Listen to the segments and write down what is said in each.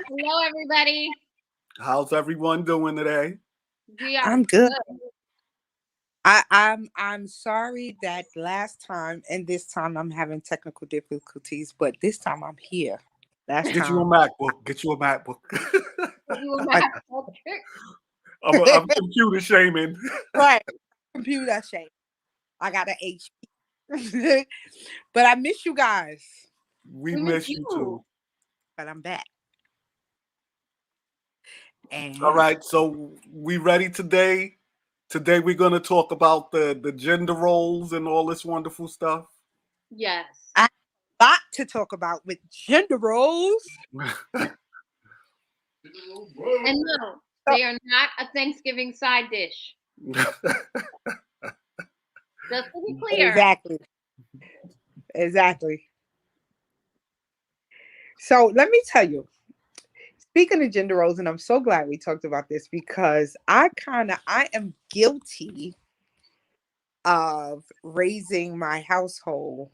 Hello, everybody. How's everyone doing today? We are I'm good. good. I'm sorry that last time and this time I'm having technical difficulties, but this time I'm here. Last Get you a time MacBook. Get you a MacBook. You and I, Matt. I'm computer shaming. right computer shake. I got an HP, but I miss you guys. We We miss miss you too. you. But I'm back, All and right, so we ready today? Today we're gonna talk about the gender roles and all this wonderful stuff. Yes. I have a lot to talk about with gender roles. And no, So, they are not a Thanksgiving side dish. Just to be clear. exactly, exactly. So let me tell you. Speaking of gender roles, and I'm so glad we talked about this because I am guilty of raising my household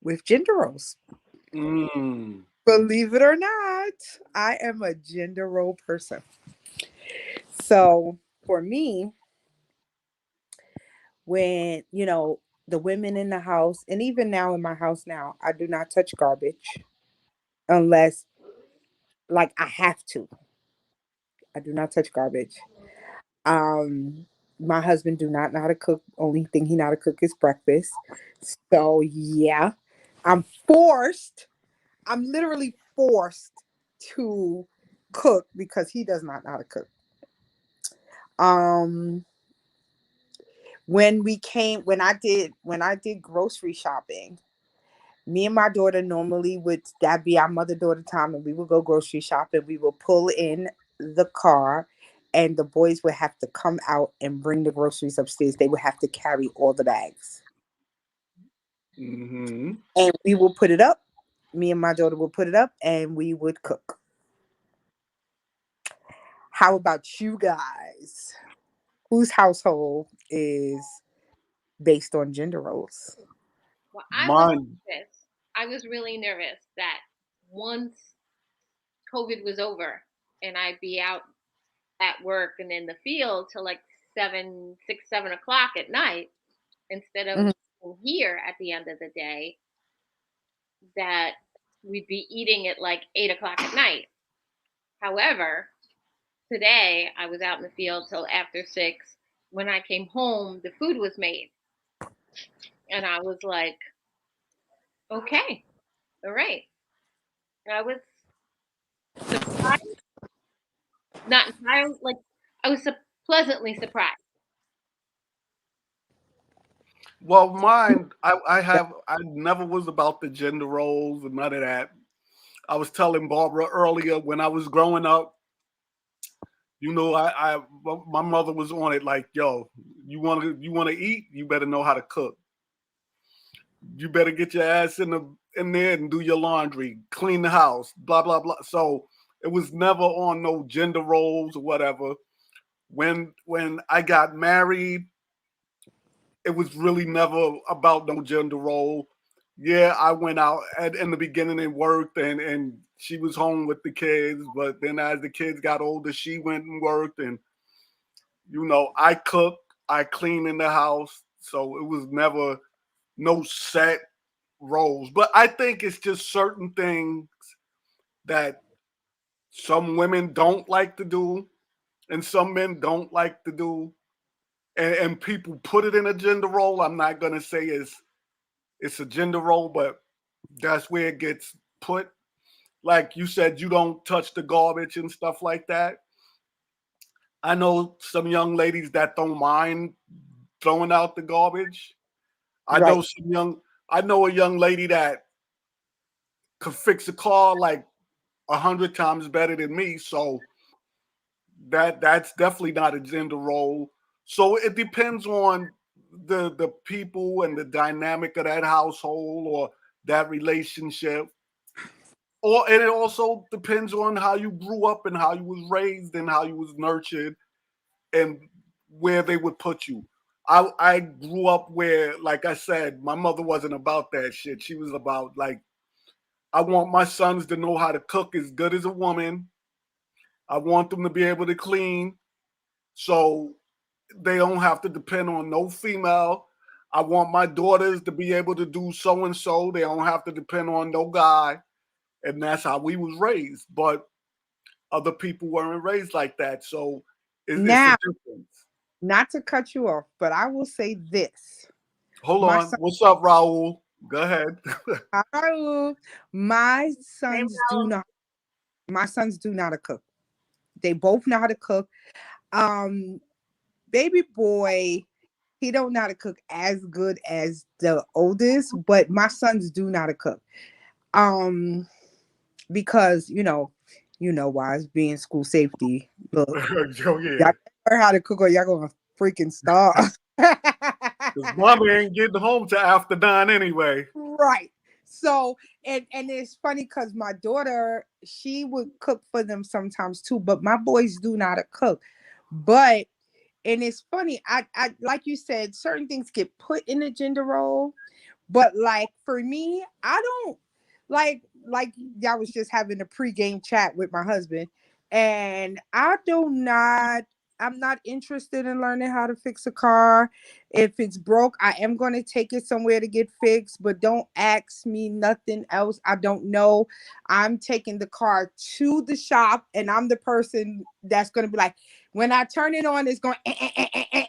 with gender roles. mm. Believe it or not, I am a gender role person. So for me, when the women in the house, and even now in my house now, I do not touch garbage unless like I have to. I do not touch garbage. Um, my husband do not know how to cook. Only thing he know how to cook is breakfast. So yeah, I'm forced. I'm literally forced to cook because he does not know how to cook. Um, when I did grocery shopping, me and my daughter normally would that be our mother daughter time, and we would go grocery shopping. We would pull in the car, and the boys would have to come out and bring the groceries upstairs. They would have to carry all the bags, Hmm. and we will put it up. Me and my daughter would put it up, and we would cook. How about you guys? Whose household is based on gender roles? Well, Mine. I was really nervous that once COVID was over and I'd be out at work and in the field till like 7 o'clock at night instead of Mhm. here at the end of the day, that we'd be eating at like 8 o'clock at night. However, today I was out in the field till after 6. When I came home, the food was made. And I was like, okay, all right. I was surprised, not entirely, like, I was pleasantly surprised. Well, mine. I never was about the gender roles and none of that. I was telling Barbara earlier when I was growing up. My mother was on it like, yo, you want to eat, you better know how to cook. You better get your ass in there and do your laundry, clean the house, blah blah blah. So it was never on no gender roles or whatever. When I got married, it was really never about no gender role. Yeah, I went out in the beginning and worked, and she was home with the kids. But then as the kids got older, she went and worked, and I cook, I clean in the house, so it was never no set roles. But I think it's just certain things that some women don't like to do and some men don't like to do. And people put it in a gender role. I'm not gonna say it's a gender role, but that's where it gets put. Like you said, you don't touch the garbage and stuff like that. I know some young ladies that don't mind throwing out the garbage. I know Right. some young I know a young lady that could fix a car like 100 times better than me. So that's definitely not a gender role. So it depends on the people and the dynamic of that household or that relationship. And it also depends on how you grew up and how you was raised and how you was nurtured and where they would put you. I grew up where, like I said, my mother wasn't about that shit. She was about like I want my sons to know how to cook as good as a woman. I want them to be able to clean, so they don't have to depend on no female. I want my daughters to be able to do so and so. They don't have to depend on no guy. And that's how we was raised. But other people weren't raised like that. So it's a Now, difference. not to cut you off, but I will say this. Hold My on. son, What's up, Raul? Go ahead. Raul, my Hey, sons do Raul. not. My sons do not cook. They both know how to cook. Baby boy, he don't know how to cook as good as the oldest, but my sons do know how to cook. Um, because why it's being school safety. Look, Oh, yeah. y'all learn how to cook or y'all gonna freaking starve. Because mommy ain't getting home till after 9 anyway. Right. So and it's funny because my daughter, she would cook for them sometimes too, but my boys do not cook. But and it's funny, I like you said, certain things get put in a gender role, but like for me, I don't like y'all was just having a pregame chat with my husband, and I'm not interested in learning how to fix a car. If it's broke, I am going to take it somewhere to get fixed, but don't ask me nothing else. I don't know. I'm taking the car to the shop, and I'm the person that's going to be like, when I turn it on, it's going,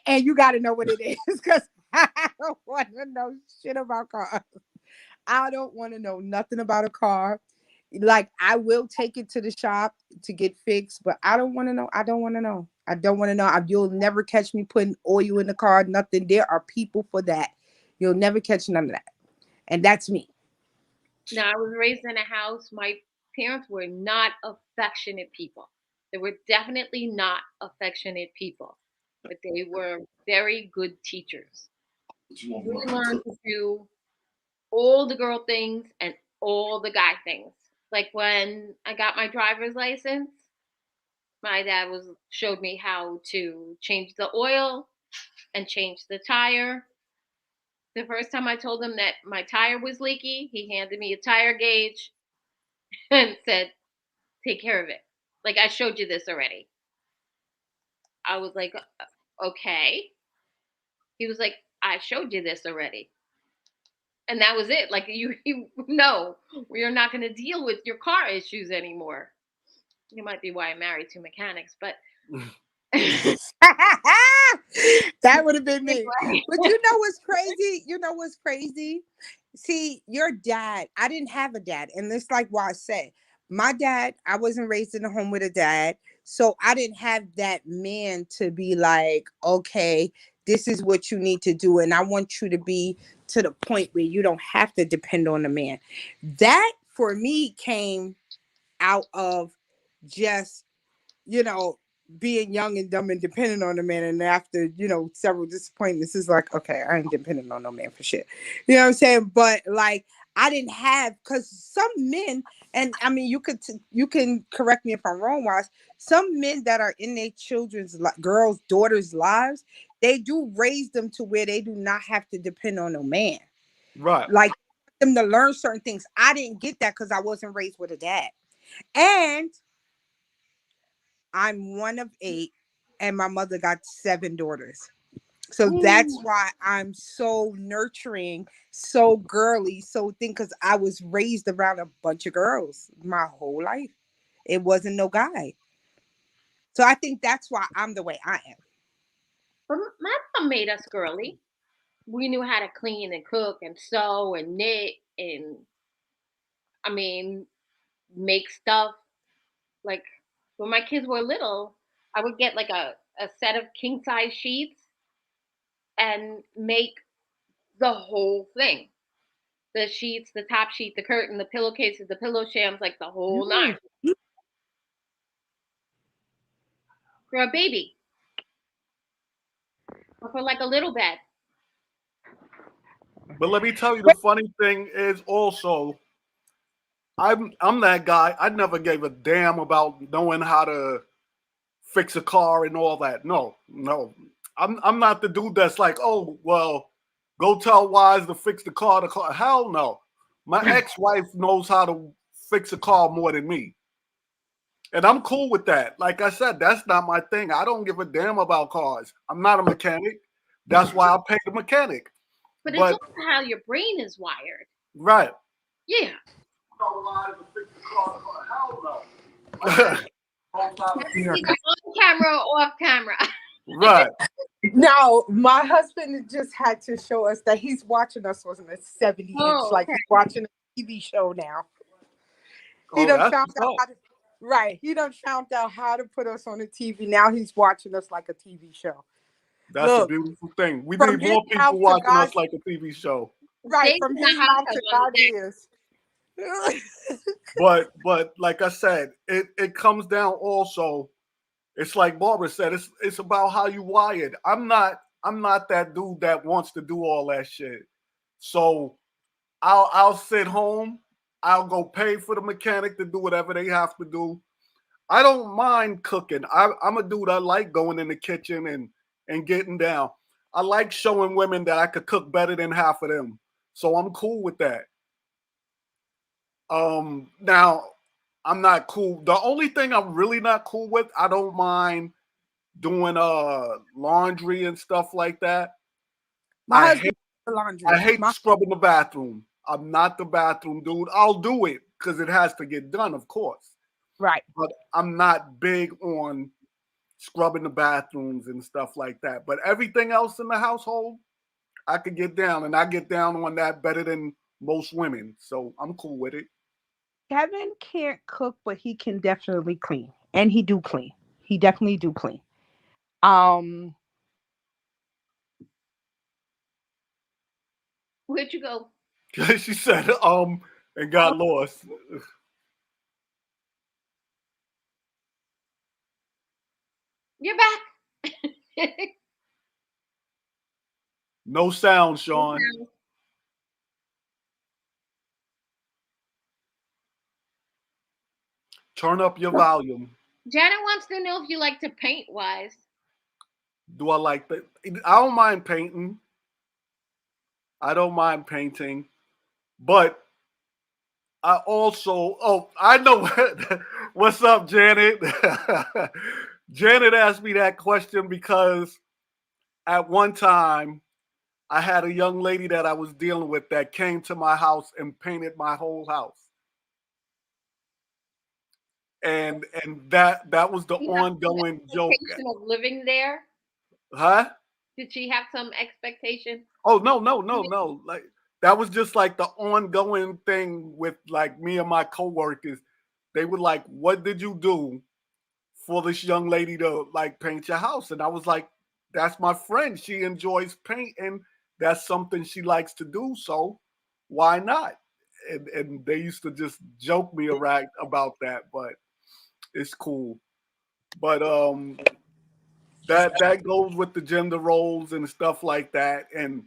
and you got to know what it is because I don't want to know shit about cars. I don't want to know nothing about a car. Like I will take it to the shop to get fixed, but I don't want to know. I don't want to know. I don't want to know. You'll never catch me putting oil in the car. Nothing. There are people for that. You'll never catch none of that. And that's me. Now, I was raised in a house. My parents were not affectionate people. They were definitely not affectionate people, but they were very good teachers. We learned to do all the girl things and all the guy things. Like when I got my driver's license, my dad showed me how to change the oil and change the tire. The first time I told him that my tire was leaky, he handed me a tire gauge and said, "Take care of it." Like, I showed you this already. I was like, okay. He was like, I showed you this already. And that was it. Like, you no, we are not going to deal with your car issues anymore. It might be why I married two mechanics, but That would have been me. But you know what's crazy? You know what's crazy? See, your dad, I didn't have a dad. And it's like why I say, my dad, I wasn't raised in a home with a dad. So I didn't have that man to be like, okay, this is what you need to do. And I want you to be to the point where you don't have to depend on a man. That for me came out of just, you know, being young and dumb and dependent on a man. And after, several disappointments, it's like, okay, I ain't dependent on no man for shit. You know what I'm saying? But like, I didn't have, because some men, and I mean, you can correct me if I'm wrong, Wise. Some men that are in their children's, girls, daughters' lives, they do raise them to where they do not have to depend on no man. Right. Like them to learn certain things. I didn't get that because I wasn't raised with a dad. And I'm one of 8, and my mother got 7 daughters. So that's why I'm so nurturing, so girly, so because I was raised around a bunch of girls my whole life. It wasn't no guy. So I think that's why I'm the way I am. But my mom made us girly. We knew how to clean and cook and sew and knit and, I mean, make stuff. Like when my kids were little, I would get like a set of king size sheets and make the whole thing. The sheets, the top sheet, the curtain, the pillowcases, the pillow shams, like the whole nine. For a baby. Or for like a little bed. But let me tell you, the funny thing is also, I'm that guy. I never gave a damn about knowing how to fix a car and all that. No. I'm not the dude that's like, oh, well, go tell Wise to fix the car. Hell no. My ex-wife knows how to fix a car more than me. And I'm cool with that. Like I said, that's not my thing. I don't give a damn about cars. I'm not a mechanic. That's why I pay the mechanic. But it's But also how your brain is wired. right. Yeah. Either on camera or off camera. Right. Now, my husband just had to show us that he's watching us on a 70 inch, like he's watching a TV show now. He done found out how to, right. He done found out how to put us on the TV. Now he's watching us like a TV show. That's Look, a beautiful thing. We from need his more mouth people to watching us God's- like a TV show. Right, Dave's from not his how mouth to to run God's it. ears. But like I said, it comes down also. It's like Barbara said. It's about how you wired. I'm not that dude that wants to do all that shit. So I'll sit home. I'll go pay for the mechanic to do whatever they have to do. I don't mind cooking. I'm a dude. I like going in the kitchen and getting down. I like showing women that I could cook better than half of them. So I'm cool with that. Now I'm not cool. The only thing I'm really not cool with, I don't mind doing laundry and stuff like that. My I husband hate, does the laundry. I hate scrubbing the bathroom. I'm not the bathroom dude. I'll do it because it has to get done, of course. Right. But I'm not big on scrubbing the bathrooms and stuff like that. But everything else in the household, I could get down, and I get down on that better than most women. So I'm cool with it. Kevin can't cook, but he can definitely clean. And he do clean. He definitely do clean. Where'd you go? She said, and got lost. You're back. No sound, Sean. Turn up your volume. Janet wants to know if you like to paint wise. Do I like that? I don't mind painting. I don't mind painting. But I also, I know what's up, Janet. Janet asked me that question because at one time I had a young lady that I was dealing with that came to my house and painted my whole house. And that was the ongoing joke. Expectation of living there? Huh? Did she have some expectation? Oh, no. Like that was just like the ongoing thing with like me and my coworkers. They were like, "What did you do for this young lady to like paint your house?" And I was like, "That's my friend. She enjoys painting. That's something she likes to do. So why not?" And they used to just joke me around about that, but it's cool. But that goes with the gender roles and stuff like that. And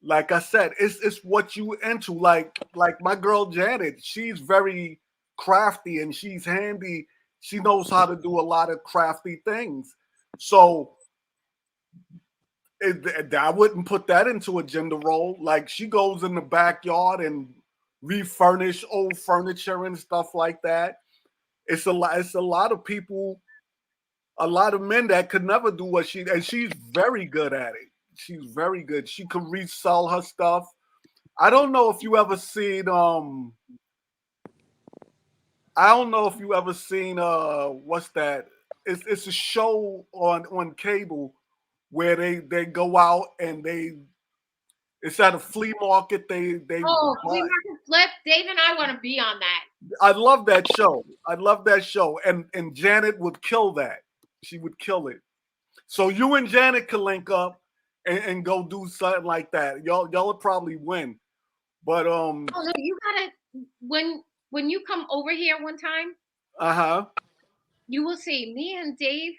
like I said, it's what you into. Like my girl Janet, she's very crafty and she's handy. She knows how to do a lot of crafty things. So I wouldn't put that into a gender role. Like she goes in the backyard and refurnish old furniture and stuff like that. It's a lot of people, a lot of men that could never do what and she's very good at it. She's very good. She could resell her stuff. I don't know if you ever seen I don't know if you ever seen what's that? It's a show on cable where they go out and it's at a flea market. They flea market flip. Dave and I want to be on that. I love that show. And Janet would kill that. She would kill it. So you and Janet could link up and go do something like that. Y'all would probably win. But oh no, you gotta when you come over here one time, you will see me and Dave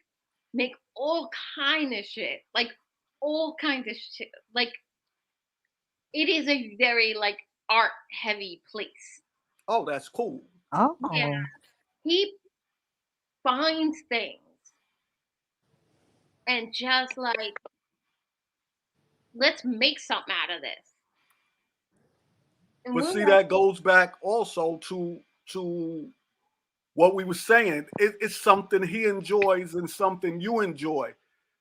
make all kind of shit. Like all kinds of shit. Like it is a very like art heavy place. Oh, that's cool. Oh. Yeah. He finds things and just like let's make something out of this. But see, that goes back also to to what we were saying. It's something he enjoys and something you enjoy.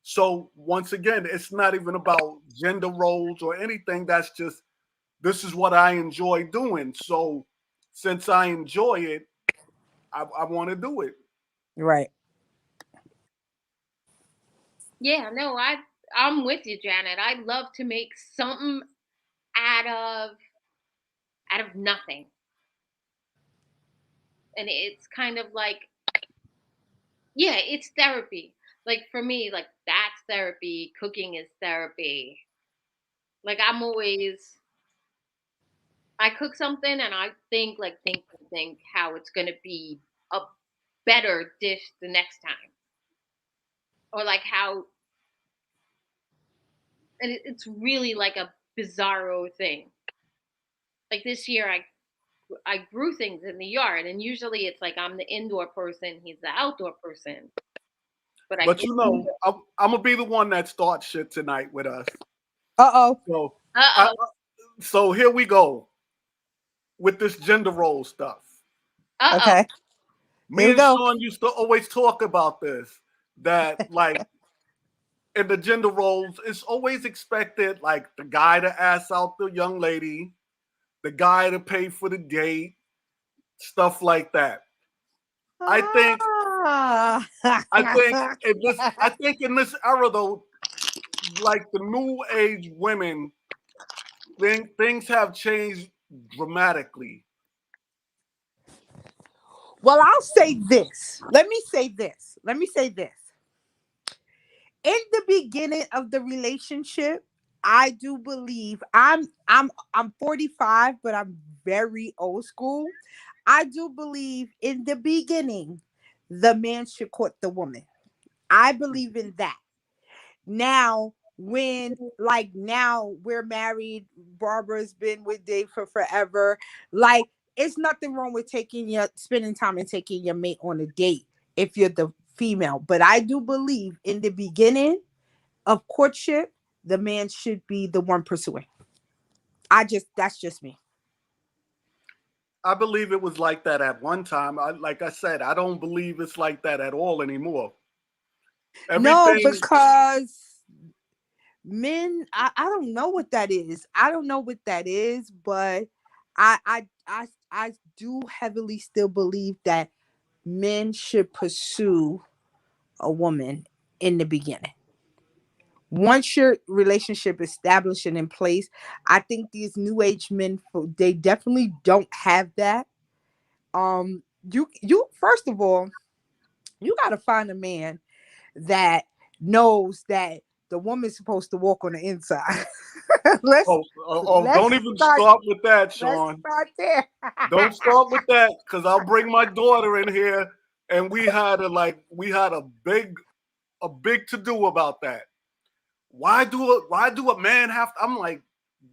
So once again, it's not even about gender roles or anything. That's just, this is what I enjoy doing. So since I enjoy it, I want to do it. Right. Yeah, no, I'm with you, Janet. I love to make something out of out of nothing. And it's kind of like, yeah, it's therapy. Like for me, like that's therapy, cooking is therapy. Like I'm always, I cook something and I think how it's going to be a better dish the next time. Or like how, and it's really like a bizarro thing. Like this year I grew things in the yard, and usually it's like I'm the indoor person, he's the outdoor person. But I But grew. you know, I'm gonna be the one that starts shit tonight with us. Uh-oh. So, Uh oh. so here we go with this gender role stuff. Uh oh. Okay. Here Me we and go. Sean used to always talk about this. That like in the gender roles, it's always expected like the guy to ask out the young lady, the guy to pay for the date, stuff like that. I think Ah. I think in this era though, like the new age women, things have changed dramatically. Well, I'll say this. Let me say this. Let me say this. In the beginning of the relationship, I do believe I'm 45, but I'm very old school. I do believe in the beginning the man should court the woman. I believe in that. Now, when like now we're married, Barbara's been with Dave for forever. Like, it's nothing wrong with taking your spending time and taking your mate on a date if you're the female. But I do believe in the beginning of courtship, the man should be the one pursuing. That's just me. I believe it was like that at one time. Like I said, I don't believe it's like that at all anymore. No, Everything. because men, I don't know what that is. I don't know what that is, but I do heavily still believe that men should pursue a woman in the beginning. Once your relationship established and in place, I think these new age men, they definitely don't have that. You first of all, you got to find a man that knows that the woman's supposed to walk on the inside. let's Don't let's even start start with that, let's Sean. start there. Don't start with that, because I'll bring my daughter in here, and we had a big to do about that. Why do a man have to, I'm like,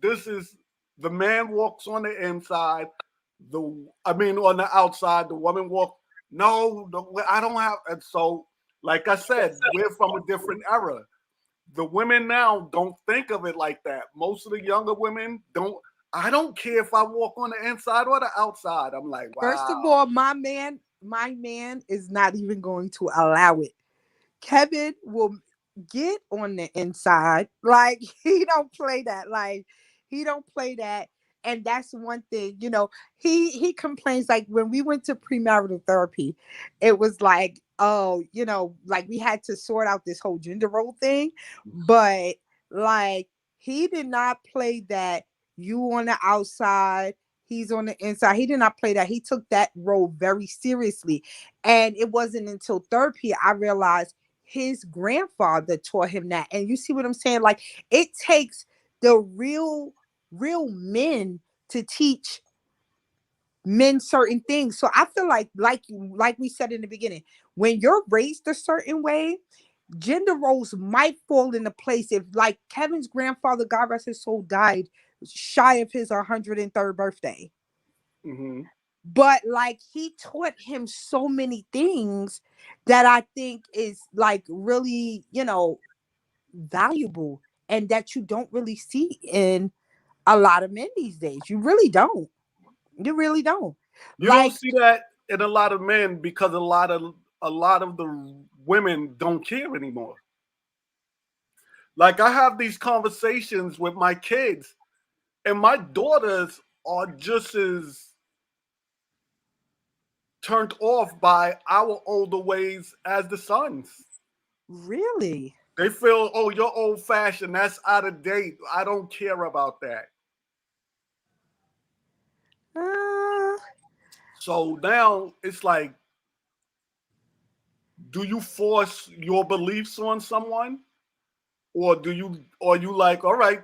this is, the man walks on the inside, on the outside, the woman walk. No, I don't have. And so, like I said, we're from a different era. The women now don't think of it like that. Most of the younger women don't. I don't care if I walk on the inside or the outside. I'm like, First wow. of all, my man is not even going to allow it. Kevin will get on the inside. Like, he don't play that. Like, he don't play that. And that's one thing, he complains, like when we went to premarital therapy, it was like, oh, like we had to sort out this whole gender role thing. But like, he did not play that you on the outside, he's on the inside. He did not play that. He took that role very seriously. And it wasn't until therapy I realized his grandfather taught him that. And you see what I'm saying? Like, it takes the real men to teach men certain things. So I feel like we said in the beginning, when you're raised a certain way, gender roles might fall into place. If like Kevin's grandfather, God rest his soul, died shy of his 103rd birthday. Mm-hmm. But like, he taught him so many things that I think is like really, valuable, and that you don't really see in a lot of men these days. You really don't. You really don't. You don't Like, see that in a lot of men because a lot of the women don't care anymore. Like I have these conversations with my kids, and my daughters are just as turned off by our older ways as the sons. really? They feel, oh, you're old fashioned. That's out of date. I don't care about that. Uh, So now it's like, do you force your beliefs on someone, or you like, all right,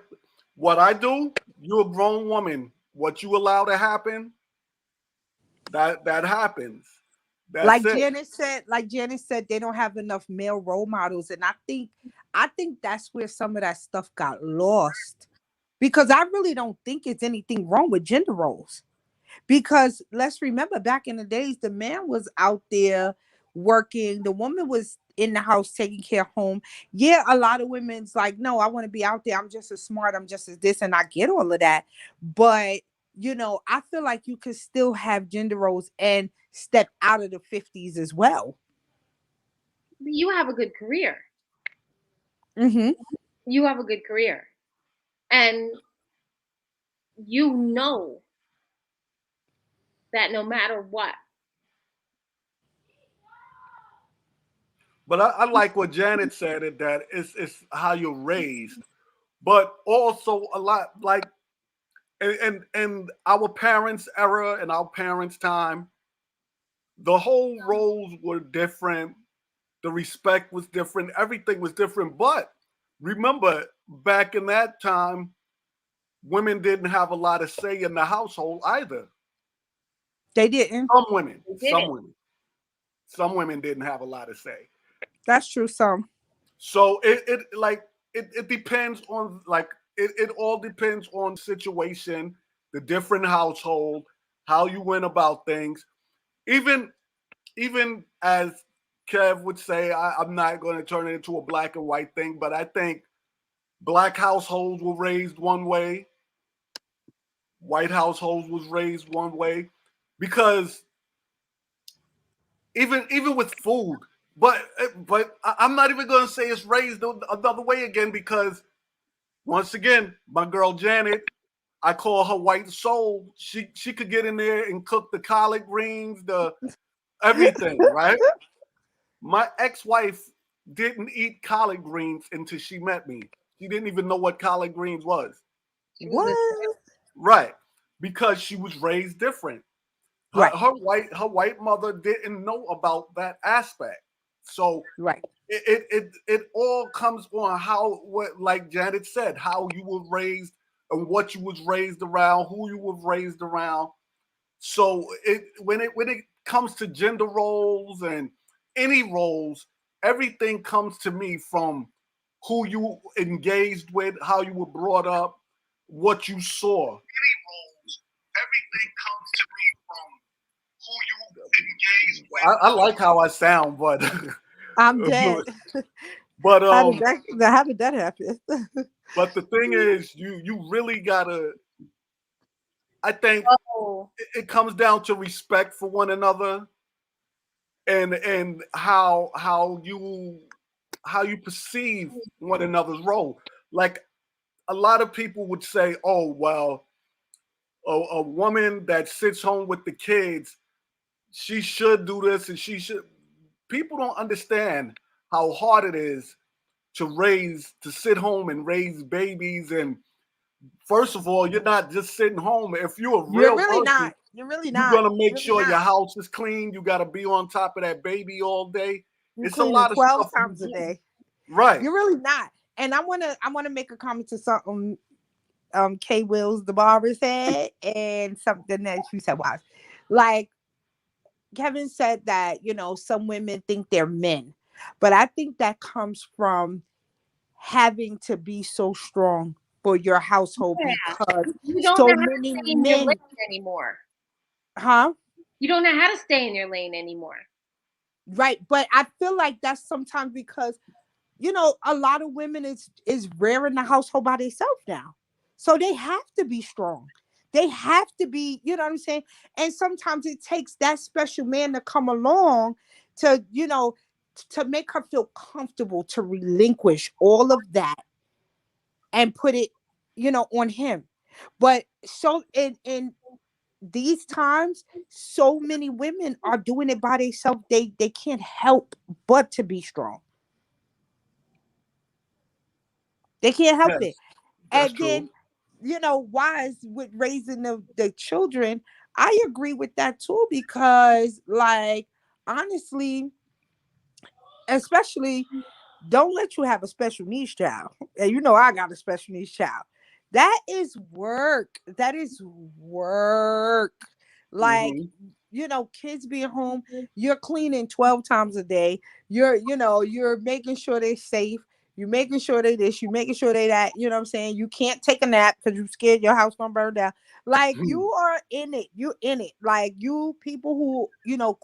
what I do, you're a grown woman. What you allow to happen, that happens. That's it. like Janet said, they don't have enough male role models, and I think that's where some of that stuff got lost. Because I really don't think it's anything wrong with gender roles. Because let's remember, back in the days, the man was out there working, the woman was in the house taking care of home. Yeah, a lot of women's like, no, I want to be out there. I'm just as smart. I'm just as this, and I get all of that. But I feel like you could still have gender roles and step out of the 50s as well. You have a good career. Mm-hmm. You have a good career. And you know that no matter what, But I like what Janet said, that it's how you're raised, but also a lot like and our parents' era and our parents' time, the whole roles were different. The respect was different. Everything was different. But remember, back in that time, women didn't have a lot of say in the household either. They didn't. Some women, they some didn't. women, some women didn't have a lot of say. That's true. Some. So it depends on like it all depends on situation, the different household, how you went about things. Even even as Kev would say, I'm not going to turn it into a black and white thing, but I think black households were raised one way, white households was raised one way, because even with food. I'm not even going to say it's raised another way again, because once again, my girl Janet, I call her white soul. She could get in there and cook the collard greens, the everything, right? My ex-wife didn't eat collard greens until she met me. She didn't even know what collard greens was. She was What? Right. Because she was raised different. Her, Right. her white mother didn't know about that aspect. So Right. it all comes on how, what, like Janet said, how you were raised and what you was raised around, who you were raised around. So when it comes to gender roles and any roles, everything comes to me from who you engaged with, how you were brought up, what you saw. Any roles, everything comes to me from who you engaged with. I like how I sound, but I'm dead. but How did that happen? but the thing is, you really gotta. I think oh, it comes down to respect for one another, and how you perceive one another's role. Like a lot of people would say, "Oh, well, a woman that sits home with the kids, she should do this and she should." People don't understand how hard it is to sit home and raise babies. And first of all, you're not just sitting home. If you're a You're real really person, not. You're really you're not. gonna make You're really sure your not. house is clean. You got to be on top of that baby all day. You're It's a cleaning lot of 12 stuff you times a do. day. Right. You're really not. And I wanna make a comment to something K Wills the barber said, and something that you said was like Kevin said that, some women think they're men. But I think that comes from having to be so strong for your household, yeah. because You don't so know how to many stay in your men, lane anymore. huh? You don't know how to stay in your lane anymore. Right. But I feel like that's sometimes because, a lot of women is rearing the household by themselves now. So they have to be strong. They have to be, you know what I'm saying? And sometimes it takes that special man to come along to, to make her feel comfortable to relinquish all of that and put it, on him. But so in these times, so many women are doing it by themselves. They can't help but to be strong. They can't help it. Yes, that's And true. then, wise with raising the children, I agree with that too, because like honestly, especially, don't let you have a special needs child. And I got a special needs child. That is work. That is work. Like, Hmm. kids being home, you're cleaning 12 times a day. You're making sure they're safe. You're making sure they this, you're making sure they that, you know what I'm saying? You can't take a nap because you're scared your house gonna burn down. Like you are in it. You're in it. Like you people who,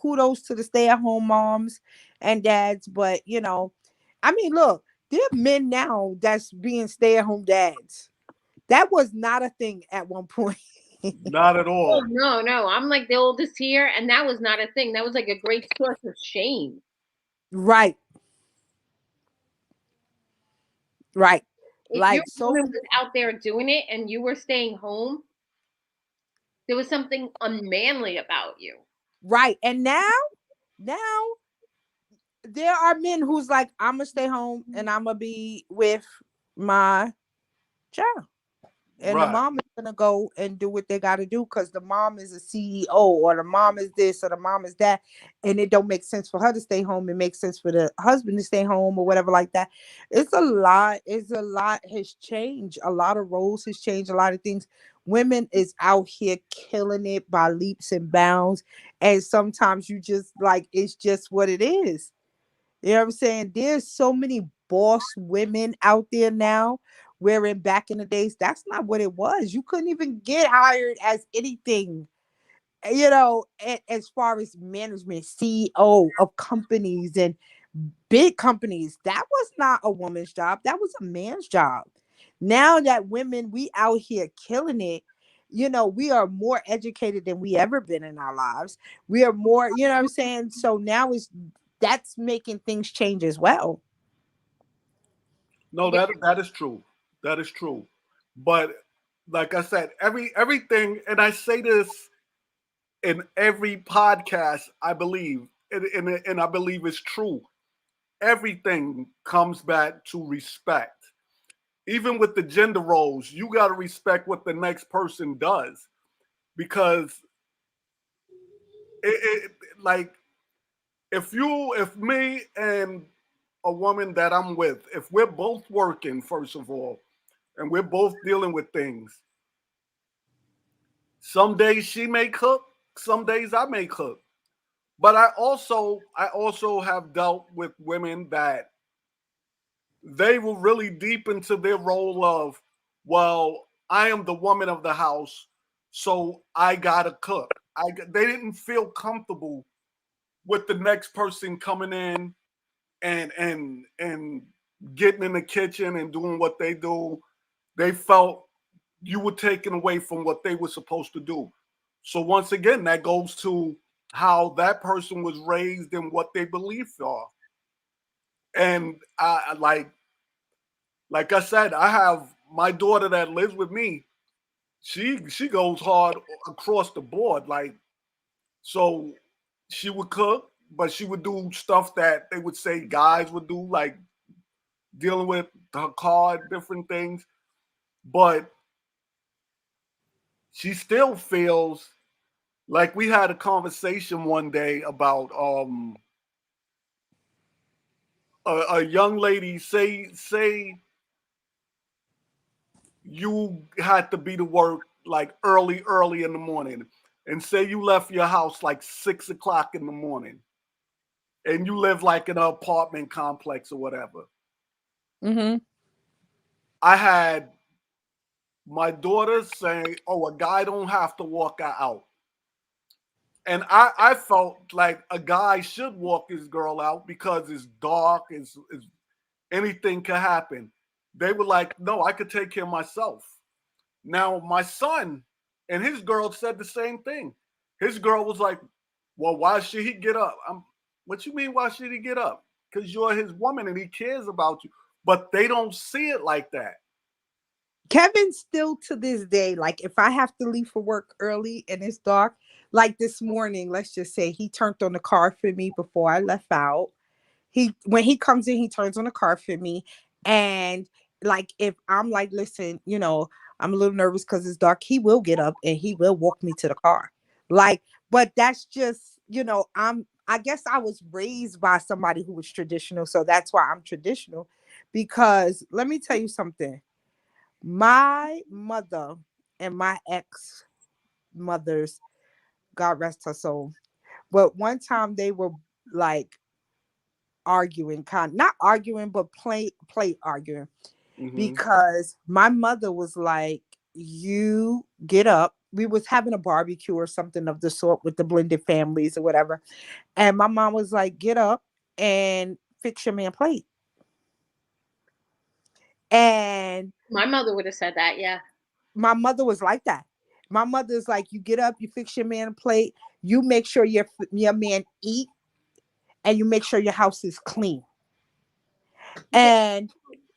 kudos to the stay-at-home moms and dads, but I mean, look, there are men now that's being stay-at-home dads. That was not a thing at one point. Not at Oh all. no, no. I'm like the oldest here, and that was not a thing. That was like a great source of shame. Right, right. If your Like woman so was out there doing it and you were staying home, there was something unmanly about you. right. And now there are men who's like, I'm gonna stay home and I'm gonna be with my child. And the Right. mom is gonna go and do what they gotta do because the mom is a CEO or the mom is this or the mom is that, and it don't make sense for her to stay home. It makes sense for the husband to stay home or whatever like that. It's a lot. It's a lot has changed. A lot of roles has changed. A lot of things. Women is out here killing it by leaps and bounds, and sometimes you just like it's just what it is. You know what I'm saying? There's so many boss women out there now, wherein back in the days, that's not what it was. You couldn't even get hired as anything, as far as management, CEO of companies and big companies. That was not a woman's job. That was a man's job. Now that women, we out here killing it. We are more educated than we ever been in our lives. We are more, you know what I'm saying? So now that's making things change as well. No, Yeah. that is true. That is true. But like I said, everything, and I say this in every podcast, I believe, and I believe it's true. Everything comes back to respect. Even with the gender roles, you got to respect what the next person does because like if me and a woman that I'm with, if we're both working, first of all, and we're both dealing with things, some days she may cook, some days I may cook. But I also have dealt with women that they were really deep into their role of, well, I am the woman of the house, so I gotta cook. They didn't feel comfortable with the next person coming in and getting in the kitchen and doing what they do. They felt you were taken away from what they were supposed to do. So once again, that goes to how that person was raised and what they believe are. And like I said, I have my daughter that lives with me. She goes hard across the board. Like so, she would cook, but she would do stuff that they would say guys would do, like dealing with her car, different things. But she still feels like we had a conversation one day about a young lady say you had to be to work like early in the morning, and say you left your house like 6 o'clock in the morning, and you live like in an apartment complex or whatever. Mm-hmm. I had my daughter saying, "Oh, a guy don't have to walk her out." And I felt like a guy should walk his girl out because it's dark, it's anything could happen. They were like, no, I could take care of myself. Now, my son, And his girl said the same thing. His girl was like, well, why should he get up? What you mean, why should he get up? Because you're his woman and he cares about you. But they don't see it like that. Kevin still to this day, like if I have to leave for work early and it's dark, like this morning, let's just say he turned on the car for me before I left out. When he comes in, he turns on the car for me. And like if I'm like, listen, I'm a little nervous because it's dark, he will get up and he will walk me to the car. Like, but that's just, I guess I was raised by somebody who was traditional. So that's why I'm traditional. Because let me tell you something. My mother and my ex mothers, God rest her soul, but one time they were like arguing, not arguing, but play arguing, because my mother was like, "You get up." We was having a barbecue or something of the sort with the blended families or whatever, and my mom was like, "Get up and fix your man plate." And My mother would have said that, yeah. my mother was like that. My mother's like, you get up, you fix your man a plate, you make sure your man eat, and you make sure your house is clean. And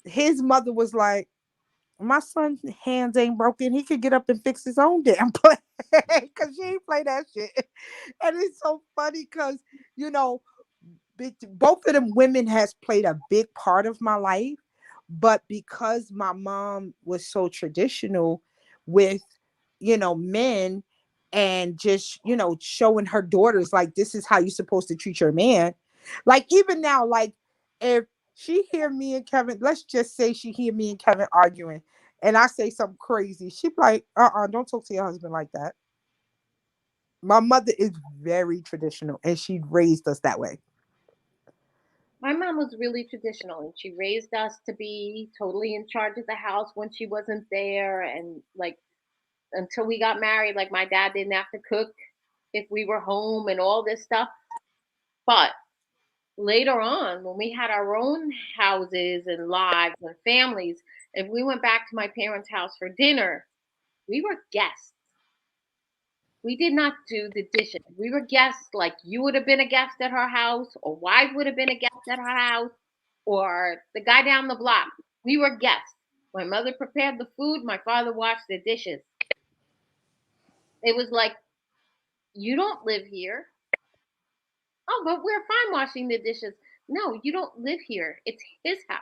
his mother was like, my son's hands ain't broken. He could get up and fix his own damn plate because she ain't play that shit. And it's so funny because, both of them women has played a big part of my life. But because my mom was so traditional with, men, and just, showing her daughters, like, this is how you're supposed to treat your man. Like, even now, like, if she hear me and Kevin, let's just say she hear me and Kevin arguing, and I say something crazy, she be like, don't talk to your husband like that. My mother is very traditional, and she raised us that way. My mom was really traditional, and she raised us to be totally in charge of the house when she wasn't there. And like until we got married, like my dad didn't have to cook if we were home and all this stuff. But later on, when we had our own houses and lives and families, if we went back to my parents' house for dinner, we were guests. We did not do the dishes. We were guests, like you would have been a guest at her house, or wife would have been a guest at her house, or the guy down the block. We were guests. My mother prepared the food, my father washed the dishes. It was like, you don't live here. Oh, but we're fine washing the dishes. No, you don't live here. It's his house.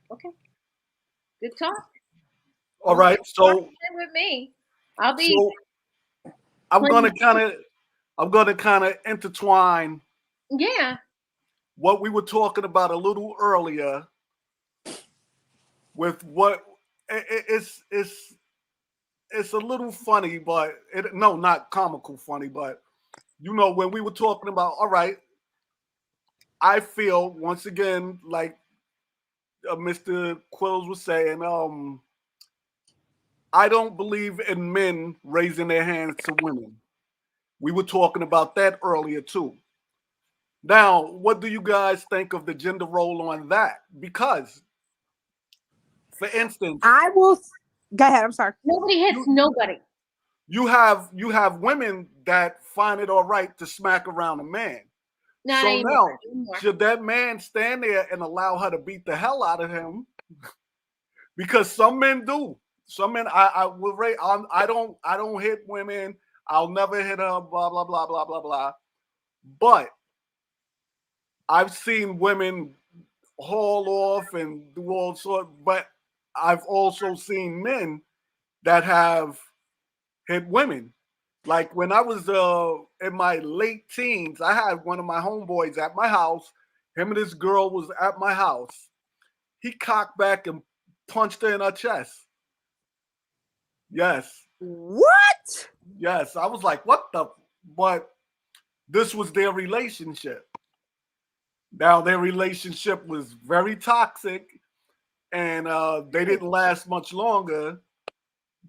Okay. Good talk. All right. So with me. I'll be so I'm gonna kind of intertwine yeah. what we were talking about a little earlier with what it's a little funny, but not comical funny, but when we were talking about, all right, I feel once again like Mr. Quills was saying, I don't believe in men raising their hands to women. We were talking about that earlier too. Now, what do you guys think of the gender role on that? Because, for instance, I will go ahead. I'm sorry. Nobody hits nobody. You have women that find it all right to smack around a man. Not so anymore. Now, should that man stand there and allow her to beat the hell out of him? Because some men do. Some men, I will rate. I don't hit women. I'll never hit her. Blah blah blah blah blah blah. But I've seen women haul off and do all sorts. But I've also seen men that have hit women. Like when I was in my late teens, I had one of my homeboys at my house. Him and this girl was at my house. He cocked back and punched her in her chest. Yes. What? Yes. I was like, what the? But this was their relationship. Now, their relationship was very toxic and they didn't last much longer.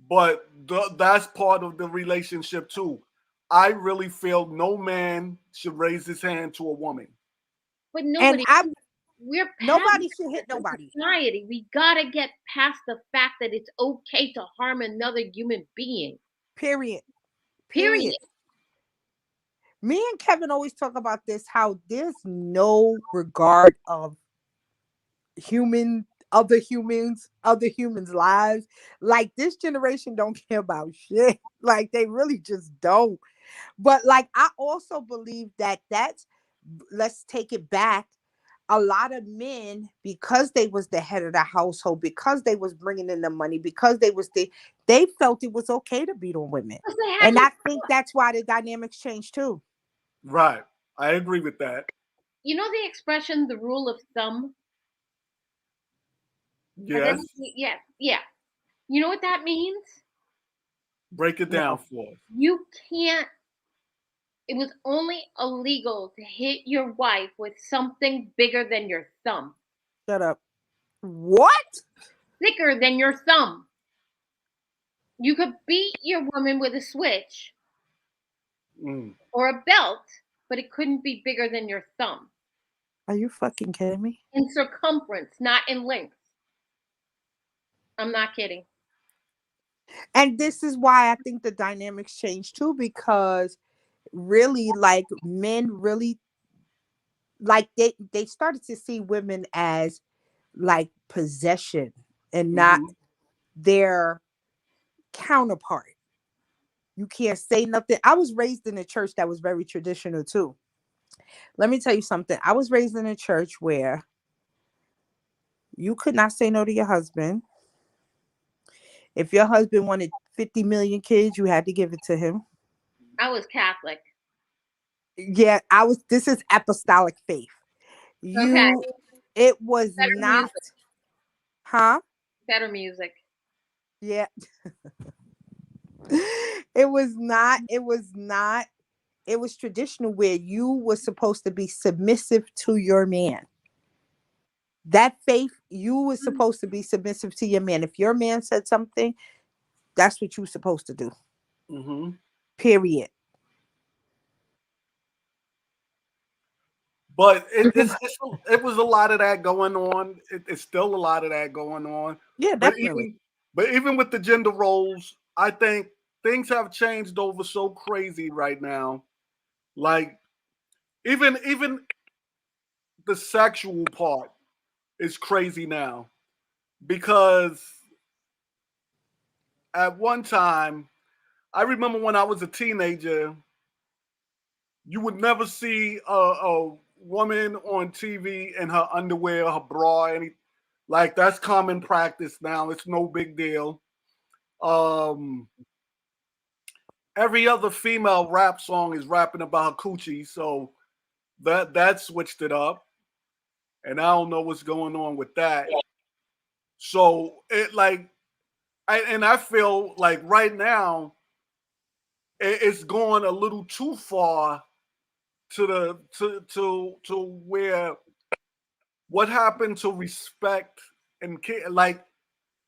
But that's part of the relationship too. I really feel no man should raise his hand to a woman. But nobody. we're past Nobody should hit that in nobody. society. We gotta get past the fact that it's okay to harm another human being. Period. Period. Me and Kevin always talk about this, how there's no regard of other humans' lives. Like, this generation don't care about shit. Like, they really just don't. But like, I also believe that let's take it back. A lot of men, because they was the head of the household, because they was bringing in the money, because they felt it was okay to beat on women. 'Cause they had And no I think that's why the dynamics changed too. Right. I agree with that. You know the expression, the rule of thumb? Yes. Yeah. You know what that means? Break it down No. for us. You can't, it was only illegal to hit your wife with something bigger than your thumb, Shut up. What? thicker than your thumb. You could beat your woman with a switch Mm. or a belt, but it couldn't be bigger than your thumb. Are you fucking kidding me? In circumference, not in length. I'm not kidding. And this is why I think the dynamics changed too, because really, like, men really, like, they started to see women as like possession and not Mhm. their counterpart. You can't say nothing. I was raised in a church that was very traditional too. Let me tell you something. I was raised in a church where you could not say no to your husband. If your husband wanted 50 million kids, you had to give it to him. I was Catholic. Yeah, this is apostolic faith. Okay. It was Better not, music. huh? Better music. Yeah. It was traditional where you were supposed to be submissive to your man. That faith, you were supposed to be submissive to your man. If your man said something, that's what you were supposed to do. Mhm. Period. But it was a lot of that going on. It's still a lot of that going on. Yeah, But definitely. even with the gender roles, I think things have changed over so crazy right now. Like even the sexual part is crazy now because at one time, I remember when I was a teenager, you would never see a woman on TV in her underwear, her bra, any like that's common practice now. It's no big deal. Um, every other female rap song is rapping about her coochie, so that switched it up, and I don't know what's going on with that. So it like, I feel like right now it's going a little too far to the to where what happened to respect and care. Like,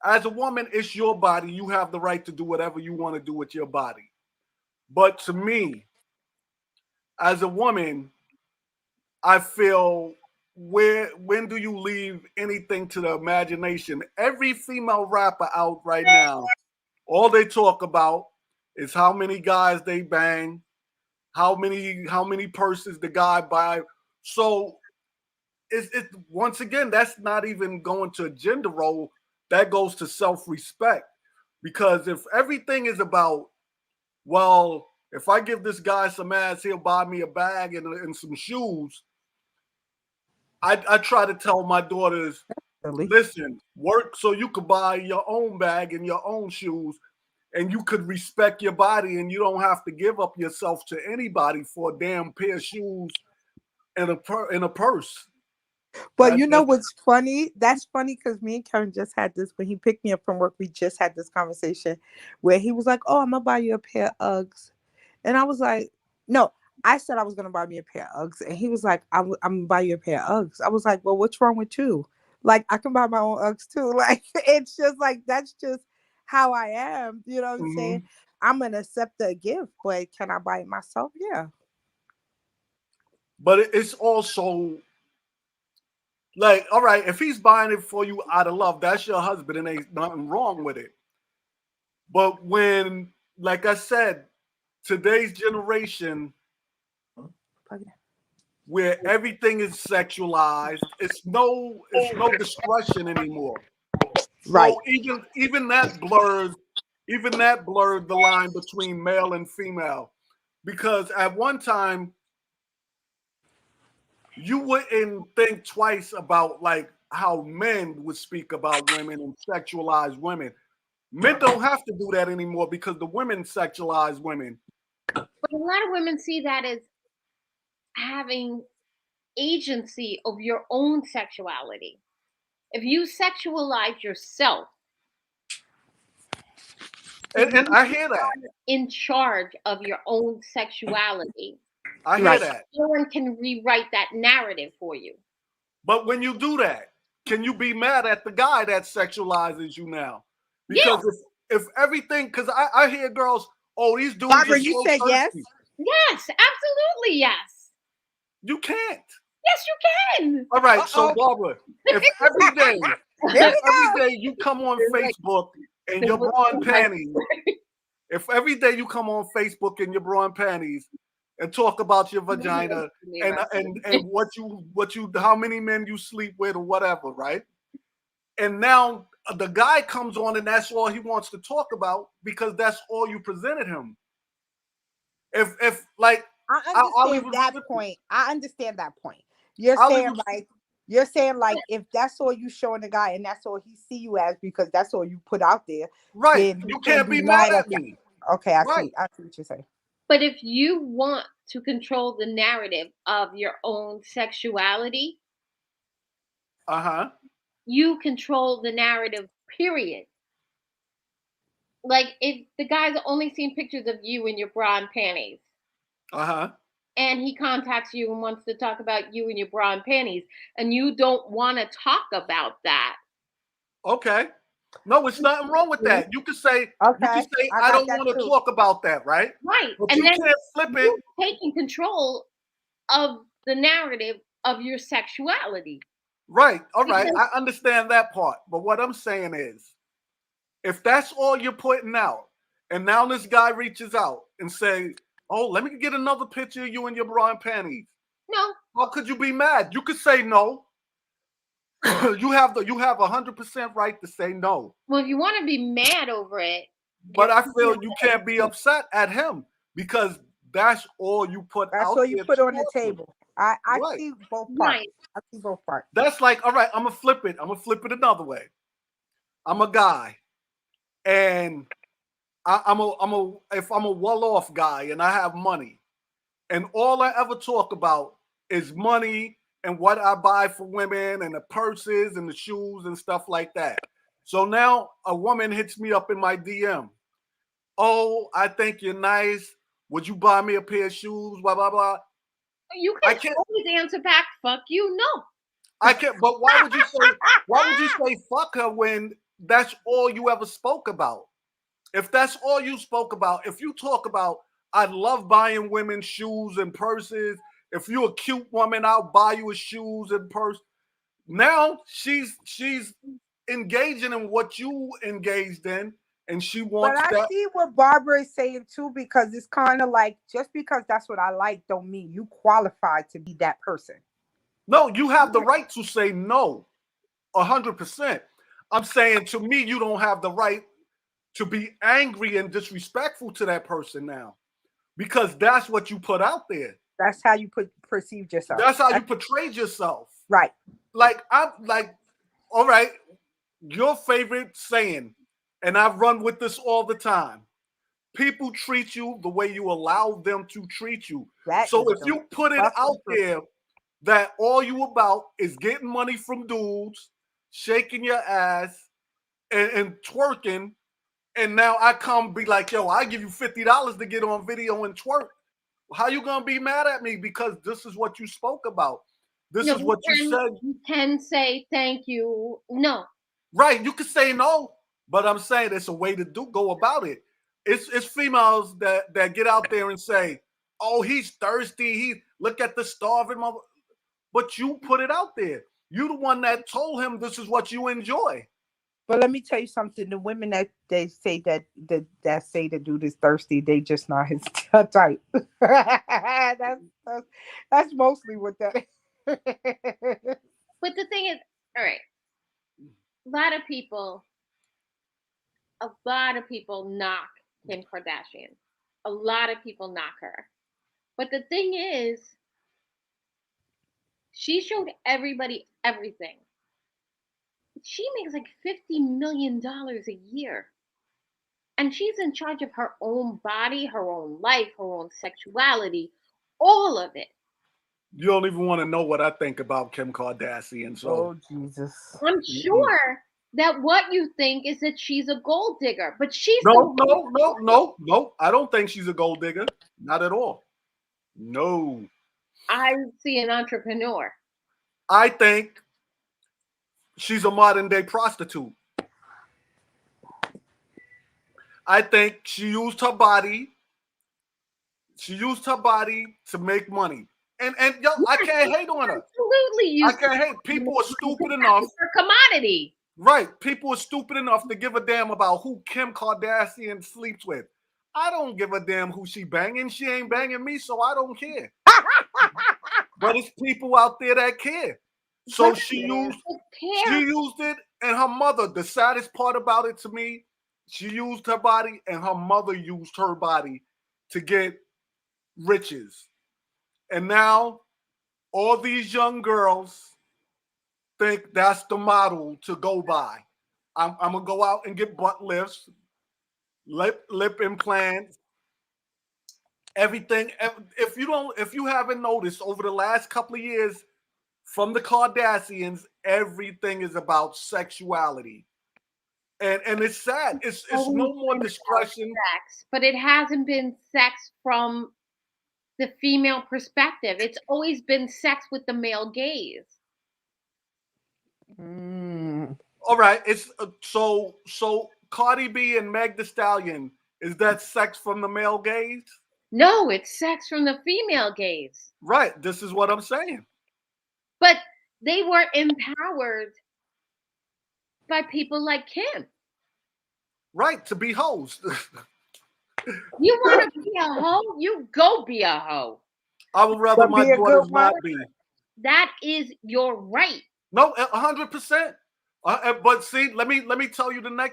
as a woman, it's your body. You have the right to do whatever you want to do with your body. But to me, as a woman, I feel when do you leave anything to the imagination? Every female rapper out right now, all they talk about is how many guys they bang, how many purses the guy buy. So it once again, that's not even going to a gender role. That goes to self-respect. Because if everything is about, well, if I give this guy some ass, he'll buy me a bag and some shoes. I try to tell my daughters, Really. listen, work so you could buy your own bag and your own shoes, and you could respect your body, and you don't have to give up yourself to anybody for a damn pair of shoes and a purse. But you know That's what's funny? That's funny because me and Kevin just had this when he picked me up from work. We just had this conversation where he was like, "Oh, I'm gonna buy you a pair of Uggs," and I was like, "No." I said I was gonna buy me a pair of Uggs, and he was like, I'm gonna buy you a pair of Uggs." I was like, "Well, what's wrong with you? Like, I can buy my own Uggs too." Like, it's just like that's just how I am. You know what I'm saying? mhm. I'm gonna accept the gift, but can I buy it myself? Yeah. But it's also Like, all right, if he's buying it for you out of love, that's your husband, and ain't nothing wrong with it. But when, like I said, today's generation where everything is sexualized, it's no discretion anymore. Right. So even that blurs the line between male and female. Because at one time you wouldn't think twice about like how men would speak about women and sexualize women. Men don't have to do that anymore because the women sexualize women. But a lot of women see that as having agency of your own sexuality. If you sexualize yourself, And I hear that. in charge of your own sexuality, I hear Right. that. no one can rewrite that narrative for you. But when you do that, can you be mad at the guy that sexualizes you now? Because if everything, because I hear girls, oh, these dudes Barbara, are you so said yes? thirsty. Yes, absolutely yes. You can't. Yes, you can. All right, so Uh-oh. Barbara, if every day, Here if we every day you come on Facebook in your bra and panties, if every day you come on Facebook in your bra and panties and talk about your vagina and what you how many men you sleep with or whatever, right? And now the guy comes on and that's all he wants to talk about because that's all you presented him. If like I I'll understand even that flip it. point. I understand that point. You're I'll saying even- like you're saying like if that's all you showing the guy and that's all he see you as because that's all you put out there, right, then you can't be mad at me. Okay, I Right. see. I see what you're saying. But if you want to control the narrative of your own sexuality, Uh-huh. you control the narrative, period. Like if the guy's only seen pictures of you in your bra and panties, Uh-huh. and he contacts you and wants to talk about you in your bra and panties, and you don't want to talk about that, Okay. No, it's nothing wrong with that. You can say, Okay, I I got don't that want to too. talk about that, right? right? But And you then can't flip it. you're taking control of the narrative of your sexuality. Right. All right. Because- I understand that part. But what I'm saying is, if that's all you're putting out, and now this guy reaches out and say, oh, let me get another picture of you in your bra and panties. No, How could you be mad? You could say no. you have 100% right to say no. well, if you want to be mad over it, But I feel you can't be upset at him because that's all you put That's out all you there put to on the talk to. table. I Right. see both parts. right? I see both parts. That's like, all right, I'm gonna flip it. I'm gonna flip it another way. I'm a guy, and if I'm a well-off guy and I have money, and all I ever talk about is money and what I buy for women and the purses and the shoes and stuff like that. So now a woman hits me up in my DM. Oh, I think you're nice. Would you buy me a pair of shoes? Blah blah blah. You I can can't- always answer back, "Fuck you." No, I can't. But why would you say? Why would you say fuck her when that's all you ever spoke about? If that's all you spoke about, if you talk about, I love buying women shoes and purses. If you're a cute woman, I'll buy you a shoes and purse. Now she's engaging in what you engaged in, and she But wants I that. see what Barbara is saying too, because it's kind of like just because that's what I like, don't mean you qualify to be that person. No, you have the right to say no, 100%. I'm saying to me, you don't have the right to be angry and disrespectful to that person now, because that's what you put out there. That's how you perceived yourself. That's how you portrayed yourself. Right. Like I'm like, all right, your favorite saying, and I run with this all the time. People treat you the way you allow them to treat you. That So is if you put it fucking out truth. there that all you about is getting money from dudes, shaking your ass, and twerking, and now I come be like, yo, I give you $50 to get on video and twerk. How you gonna be mad at me because this is what you spoke about? This No, is what you said. You can say thank you. No, Right? You can say no, but I'm saying it's a way to go about it. It's females that get out there and say, "Oh, he's thirsty. He look at the starving mother." But you put it out there. You the one that told him this is what you enjoy. But let me tell you something. The women that they say that say the dude is thirsty, they just not his type. That's mostly what that is. But the thing is, all right, a lot of people knock Kim Kardashian. A lot of people knock her. But the thing is, she showed everybody everything. She makes like $50 million a year. And she's in charge of her own body, her own life, her own sexuality, all of it. You don't even want to know what I think about Kim Kardashian. So Oh Jesus! I'm sure that what you think is that she's a gold digger, but she's no. I don't think she's a gold digger. Not at all. No. I see an entrepreneur. I think she's a modern day prostitute. I think she used her body. She used her body to make money. And yo, I can't hate on her. Absolutely, I can't hate. People are stupid enough. For commodity. Right. People are stupid enough to give a damn about who Kim Kardashian sleeps with. I don't give a damn who she banging. She ain't banging me, so I don't care. But it's people out there that care. So she used it, and her mother. The saddest part about it to me, she used her body, and her mother used her body to get riches. And now all these young girls think that's the model to go by. I'm gonna go out and get butt lifts, lip implants, everything. If you haven't noticed over the last couple of years from the Kardashians, everything is about sexuality. And it's sad. It's no more discretion. Sex, but it hasn't been sex from the female perspective. It's always been sex with the male gaze. All right. It's so Cardi B and Meg Thee Stallion, is that sex from the male gaze? No, it's sex from the female gaze. Right. This is what I'm saying. But they were empowered by people like Kim. Right, to be hoes. You want to be a hoe? You go be a hoe. I would rather my daughters not be. That is your right. No, 100%. But see, let me tell you the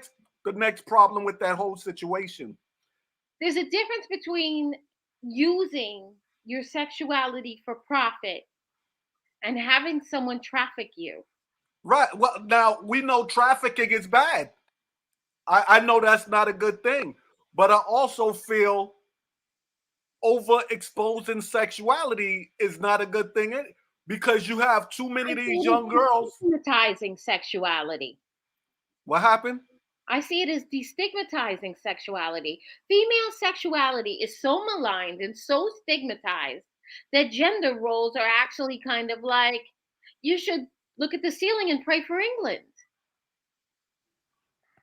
next problem with that whole situation. There's a difference between using your sexuality for profit and having someone traffic you. Right. Well, now we know trafficking is bad. I know that's not a good thing, but I also feel overexposing sexuality is not a good thing because you have too many of these young girls destigmatizing sexuality. What happened? I see it as destigmatizing sexuality. Female sexuality is so maligned and so stigmatized that gender roles are actually kind of like, you should look at the ceiling and pray for England.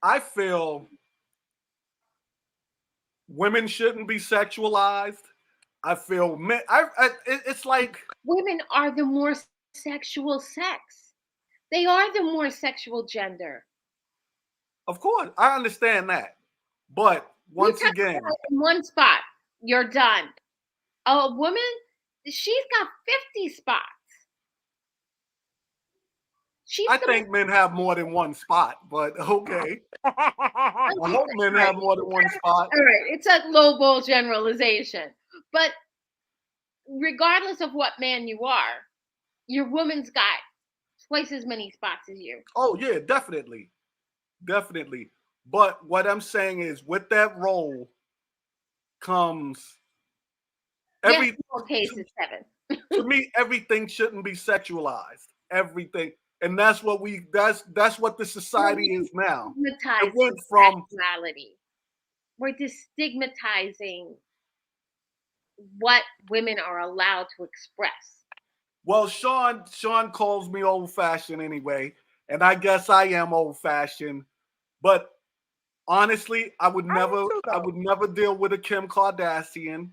I feel women shouldn't be sexualized. I feel men. It's like women are the more sexual sex. They are the more sexual gender. Of course, I understand that, but once again, in one spot, you're done. A woman, she's got 50 spots. I think men have more than one spot, but okay. I hope men have more than one spot. All right, it's a low ball generalization, but regardless of what man you are, your woman's got twice as many spots as you. Oh yeah, definitely. But what I'm saying is, with that role comes every case is 7. To me, everything shouldn't be sexualized. Everything. And that's what that's what the society is now. It went from sexuality. We're destigmatizing what women are allowed to express. Well, Sean calls me old-fashioned anyway, and I guess I am old-fashioned. But honestly, I would never deal with a Kim Kardashian.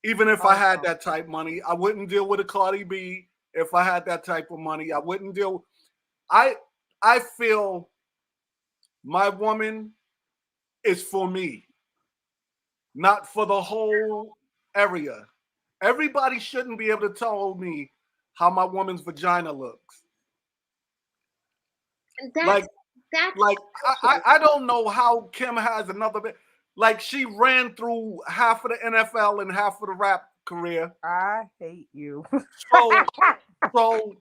Even if I had that type money, I wouldn't deal with a Cardi B, if I had that type of money. I wouldn't deal. I feel my woman is for me, not for the whole area. Everybody shouldn't be able to tell me how my woman's vagina looks. That's Like I don't know how Kim has another bit. Like she ran through half of the NFL and half of the rap career. I hate you. So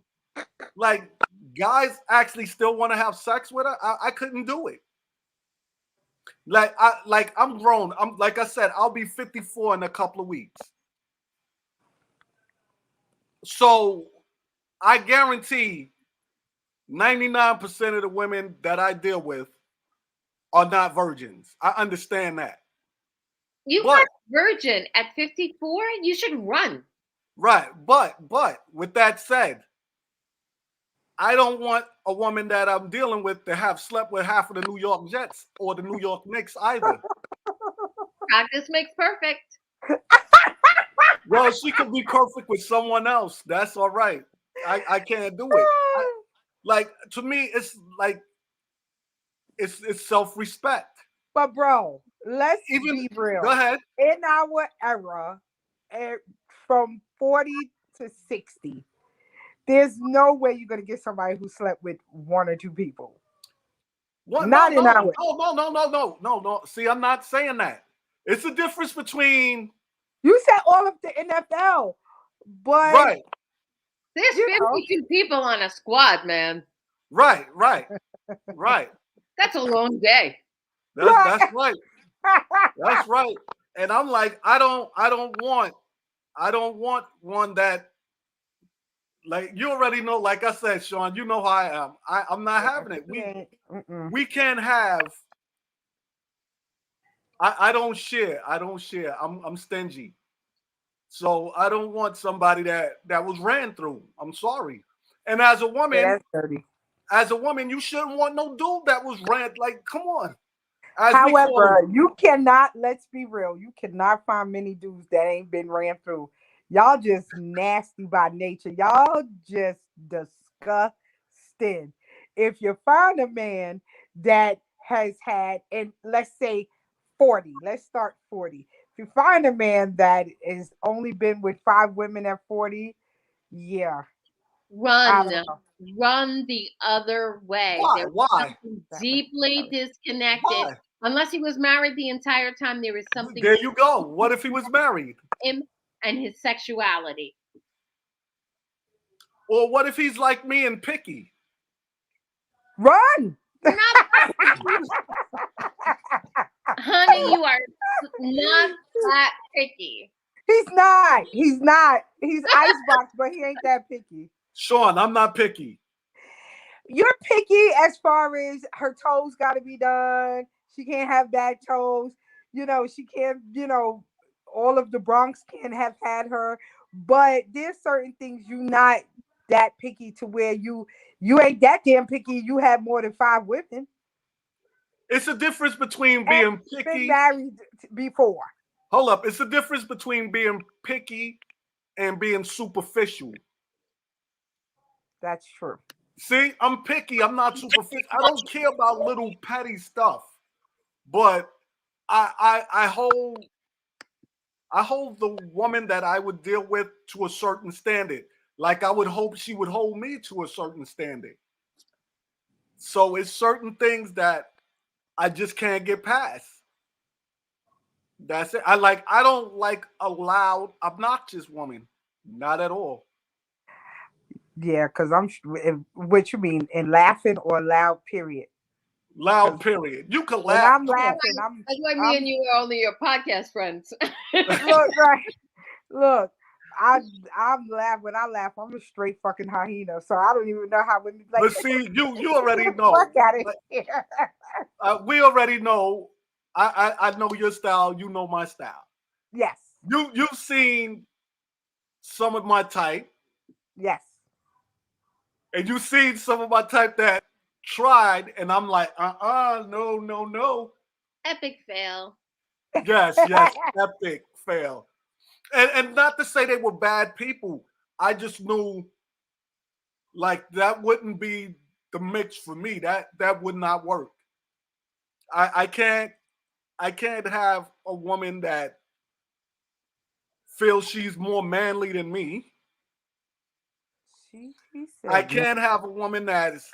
like guys actually still want to have sex with her. I couldn't do it. I'm grown. I'm like I said, I'll be 54 in a couple of weeks. So I guarantee 99% of the women that I deal with are not virgins. I understand that. You got virgin at 54. You should run. Right, but with that said, I don't want a woman that I'm dealing with to have slept with half of the New York Jets or the New York Knicks either. Practice makes perfect. Well, she could be perfect with someone else. That's all right. I can't do it. Like to me, it's like it's self-respect. But bro, let's be real. Go ahead. In our era, from 40 to 60, there's no way you're gonna get somebody who slept with one or two people. What? Not in our No. See, I'm not saying that. It's the difference between you said all of the NFL, but right. There's 52 people on a squad, man. Right. That's a long day. That's right. That's right. And I'm like, I don't want one that, like, you already know, like I said, Sean, you know how I am. I'm not having it. We can't have. I don't share. I'm stingy. So I don't want somebody that was ran through. I'm sorry. And as a woman, you shouldn't want no dude that was ran. Like, come on. However, you cannot, let's be real, you cannot find many dudes that ain't been ran through. Y'all just nasty by nature. Y'all just disgusting. If you find a man that has had, and let's say 40, let's start 40. If you find a man that has only been with 5 women at 40, yeah. Run the other way. Why? Deeply disconnected. Why? Unless he was married the entire time, there is something. There you go. What if he was married? Him and his sexuality. Or what if he's like me and picky? Run! Honey, you are not that picky. He's not. He's icebox, but he ain't that picky. Sean, I'm not picky. You're picky as far as her toes got to be done. She can't have bad toes. She can't, all of the Bronx can't have had her. But there's certain things you're not that picky to where you ain't that damn picky. You have more than 5 women. It's a difference between being picky. Been married before. Hold up. It's a difference between being picky and being superficial. That's true. See, I'm picky. I'm not superficial. I don't care about little petty stuff. But I hold the woman that I would deal with to a certain standard. Like I would hope she would hold me to a certain standard. So it's certain things that I just can't get past. That's it. I don't like a loud, obnoxious woman. Not at all. Yeah, because what you mean, in laughing or loud, period? Loud, period. You can laugh. I'm laughing. That's why me and you are only your podcast friends. Look, I'm laughing. When I laugh, I'm a straight fucking hyena. So I don't even know how women like. But see, you already know. Fuck out of here. We already know. I know your style. You know my style. Yes. You've seen some of my type. Yes. And you've seen some of my type that tried, and I'm like, no. Epic fail. Yes, epic fail. And not to say they were bad people. I just knew like that wouldn't be the mix for me. That would not work. I can't have a woman that feels she's more manly than me. She I said, can't have a woman that's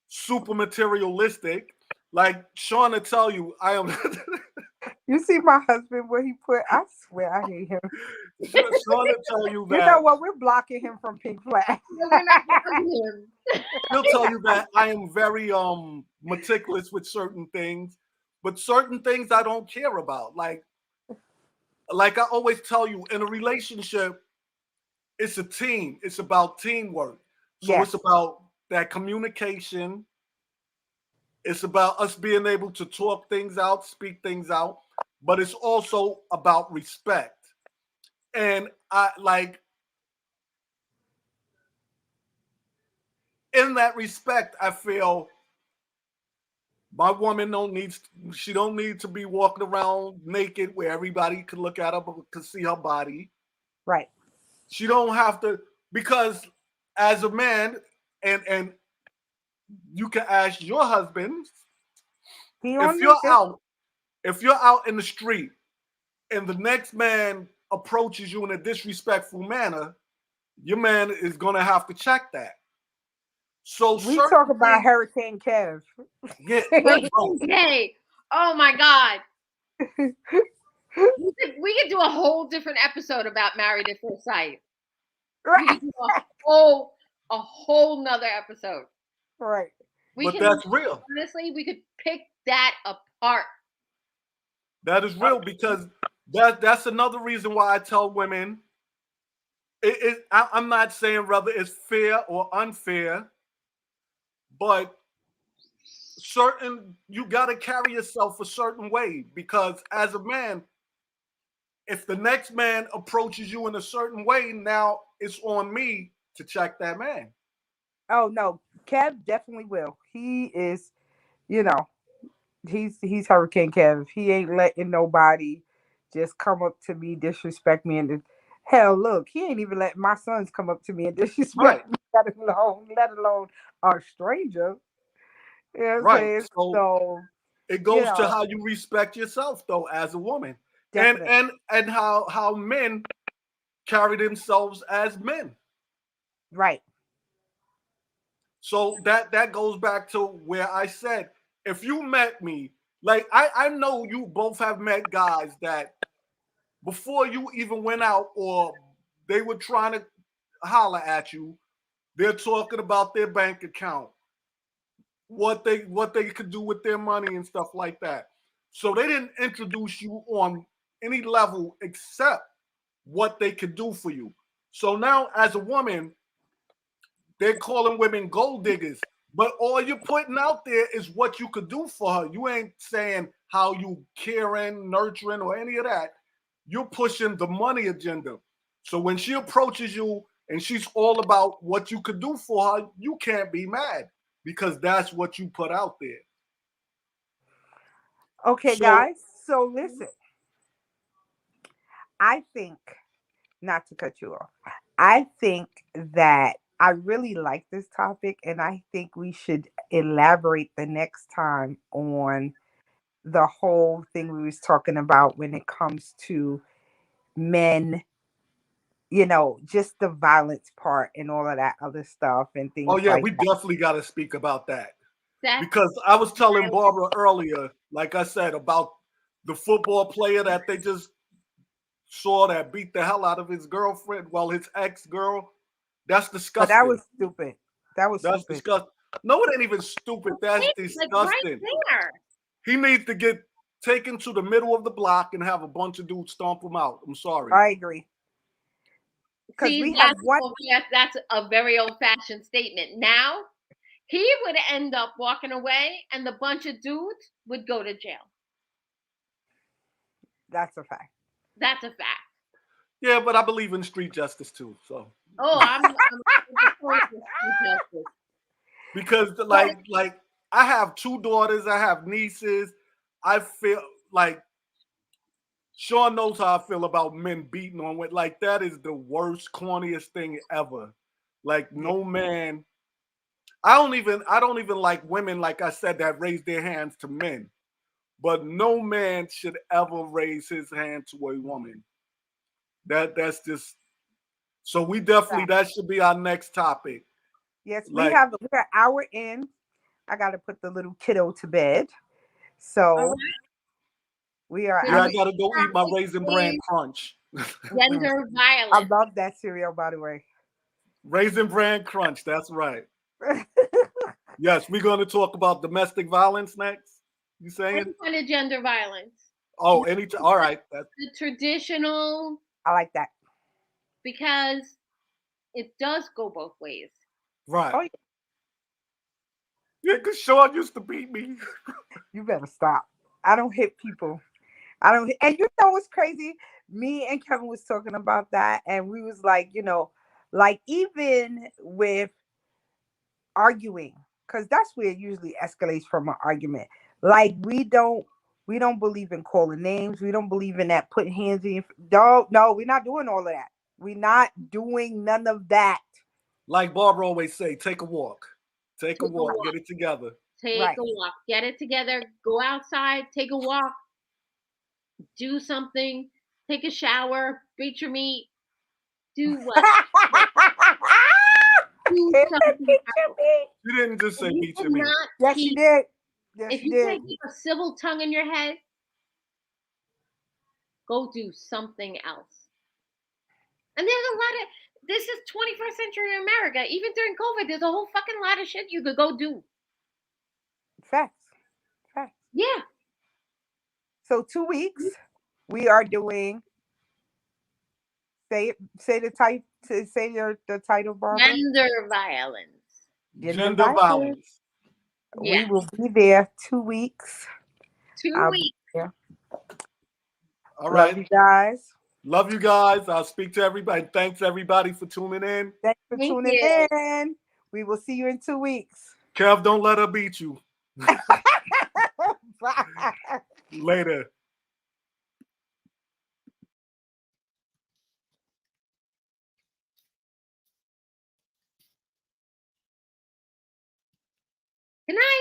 super materialistic. Like Sean to tell you, I am. you see my husband where he put, I swear I hate him. Sean to tell you You that know what? We're blocking him from Pink Flag. No, we're not doing him. he'll tell you that I am very meticulous with certain things, but certain things I don't care about. Like I always tell you, in a relationship, it's a team. It's about teamwork. So it's Yes. about that communication. It's about us being able to talk things out, speak things out, but it's also about respect. And I like in that respect, I feel my woman she don't need to be walking around naked where everybody could look at her but could see her body. Right. She don't have to, because as a man, and you can ask your husband, He if on you're naked. out, if you're out in the street and the next man approaches you in a disrespectful manner, your man is gonna have to check that. So We certain talk about things, Hurricane Kev. yeah, Wait, right. okay. Oh my God. We could do a whole different episode about Married at First Sight. We Right. could do a whole nother episode. Right. We But can that's real. honestly, we could pick that apart. That is real because that's another reason why I tell women. I'm not saying whether it's fair or unfair, but you got to carry yourself a certain way because as a man, if the next man approaches you in a certain way, now it's on me to check that man. Oh no, Kev definitely will. He is, you know, he's Hurricane Kev. He ain't letting nobody just come up to me, disrespect me, and hell, look, he ain't even letting my sons come up to me and Right, disrespect me, let alone a stranger. You know what I'm right. saying? So So, it you goes to know, how you respect yourself, though, as a woman, and definitely. and how men carry themselves as men. Right. So that goes back to where I said, if you met me, like I know you both have met guys that before you even went out or they were trying to holler at you, they're talking about their bank account, what they could do with their money and stuff like that. So they didn't introduce you on any level except what they could do for you. So now as a woman, they're calling women gold diggers, but all you're putting out there is what you could do for her. You ain't saying how you caring, nurturing, or any of that. You're pushing the money agenda. So when she approaches you and she's all about what you could do for her, you can't be mad because that's what you put out there. Okay, So guys. So listen, I think, not to cut you off, I think that I really like this topic, and I think we should elaborate the next time on the whole thing we was talking about when it comes to men, just the violence part and all of that other stuff and oh things yeah, like we definitely got to speak about that. That's Because I was telling Barbara earlier, like I said, about the football player that they just saw that beat the hell out of his girlfriend, well, his ex-girl. That's but that disgusting. was stupid. That was That's stupid. disgusting. No, it ain't even stupid. That's like right disgusting. there. He needs to get taken to the middle of the block and have a bunch of dudes stomp him out. I'm sorry. I agree. Because See, we have one. that's a very old-fashioned statement. Now he would end up walking away, and the bunch of dudes would go to jail. That's a fact. That's a fact. Yeah, but I believe in street justice too. So Oh, I'm opposed to justice. because like I have two daughters, I have nieces. I feel like Sean knows how I feel about men beating on women. Like that is the worst, corniest thing ever. Like no man. I don't even like women, like I said, that raise their hands to men. But no man should ever raise his hand to a woman. That's just so we definitely that should be our next topic. Yes, Like we're an hour in. I got to put the little kiddo to bed. All So right. we are yeah, out I of gotta go eat my Raisin Bran Is Crunch. gender I violence. love that cereal, by the way. Raisin Bran Crunch, that's right. Yes, we're gonna talk about domestic violence next. You saying? Any kind of gender violence. Oh, all right. That's The traditional, I like that. because it does go both ways. right. Oh, Yeah, because Sean used to beat me. you better stop. I don't hit people. I don't. And you know what's crazy? Me and Kevin was talking about that, and we was like, like even with arguing, because that's where it usually escalates from an argument. Like we don't believe in calling names. We don't believe in that putting hands in. No, we're not doing all of that. We're not doing none of that. Like Barbara always say, take a walk. Take a Take a walk. walk. Get it together. Take Right. a walk. Get it together. Go outside. Take a walk. Do something. Take a shower. Beat your meat. Do what? Do Can't something picture else. me. You didn't just say If you beat your meat. cannot Yes, she keep, did. Yes, if she you did. can't keep a civil tongue in your head, go do something else. And there's a lot of, this is 21st century America. Even during COVID, there's a whole fucking lot of shit you could go do. Facts. Facts. Yeah. So 2 weeks, we are doing. Say the type. Say the title, Barbara. Gender violence. Gender Gender violence. violence. Yeah. We will be there 2 weeks. 2 I'll be weeks. there. All Love you right. guys. Love you guys. I'll speak to everybody. Thanks everybody for tuning in. Thanks for Thank tuning you. in. We will see you in 2 weeks. Kev, don't let her beat you. Bye. Later. Good night.